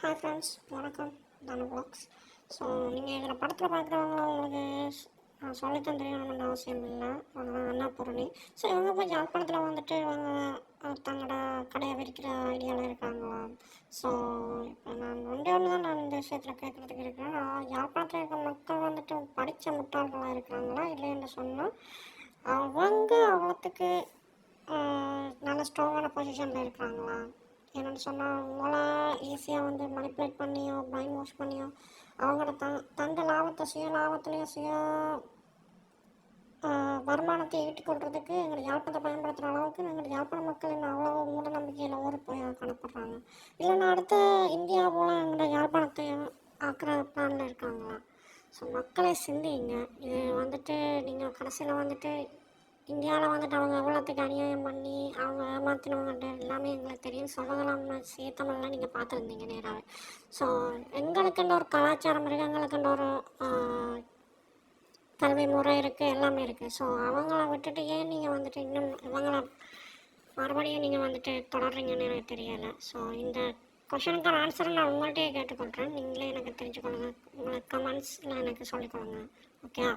Hi friends, வணக்கம். தானு vlogs. So நீங்கள் இதில் படத்தில் பார்க்குறவங்க உங்களுக்கு சொல்லி தந்துருக்கணும்னு அவசியம் இல்லை. அதெல்லாம் அன்னபூரணி. ஸோ இவங்க போய் யாழ்ப்பாணத்தில் வந்துட்டு இவங்க தங்களோட கடையை விற்கிற ஐடியாவில் இருக்காங்களா? ஸோ இப்போ நான் ஒன்று தான் நான் இந்த விஷயத்தில் கேட்குறதுக்கு இருக்கிறேன். யாழ்ப்பாணத்தில் இருக்க மக்கள் வந்துட்டு படித்த முட்டாள்களாக இருக்கிறாங்களா இல்லைன்னு சொன்னால் அவங்க அவ்வளோத்துக்கு நல்ல ஸ்ட்ராங்கான பொசிஷனில் இருக்கிறாங்களா? என்னென்னு சொன்னால் அவங்கள ஈஸியாக வந்து மனிப்புலேட் பண்ணியோ மைண்ட் வாஷ் பண்ணியோ அவங்களோட தந்த லாபத்தை சுய லாபத்துலேயும் சுய வருமானத்தை ஈட்டிக்கொள்றதுக்கு எங்களை யாழ்ப்பாணத்தை பயன்படுத்துகிற அளவுக்கு எங்கள் யாழ்ப்பாண மக்கள் இன்னும் அவ்வளோ மூட நம்பிக்கையில் ஊறி போய் காணப்படுறாங்க. இல்லைன்னா அடுத்த இந்தியா போல் எங்களோட யாழ்ப்பாணத்தை ஆக்கிற பிளானில் இருக்காங்களா? ஸோ மக்களை சிந்திங்க. இது வந்துட்டு நீங்கள் கடைசியில் வந்துட்டு இந்தியாவில் வந்துட்டு அவங்க எவ்வளோத்துக்கு அநியாயம் பண்ணி அவங்க ஏமாற்றினவங்கன்ற எல்லாமே எங்களுக்கு தெரியும். சொல்லலாம் சேர்த்தமெல்லாம் நீங்கள் பார்த்துருந்தீங்க நேராகவே. ஸோ எங்களுக்குன்ற ஒரு கலாச்சாரம் இருக்குது, எங்களுக்குன்ற ஒரு கல்வி முறை இருக்குது, எல்லாமே இருக்குது. ஸோ அவங்கள விட்டுட்டு ஏன் நீங்கள் வந்துட்டு இன்னும் இவங்கள மறுபடியும் நீங்கள் வந்துட்டு தொடர்றீங்கன்னு எனக்கு தெரியலை. ஸோ இந்த கொஷனுக்கான ஆன்சரை நான் உங்கள்கிட்டயே கேட்டுக்கொள்கிறேன். நீங்களே எனக்கு தெரிஞ்சுக்கொள்ளுங்க. உங்களுக்கு கமெண்ட்ஸில் எனக்கு சொல்லிக்கொள்ளுங்க. ஓகே.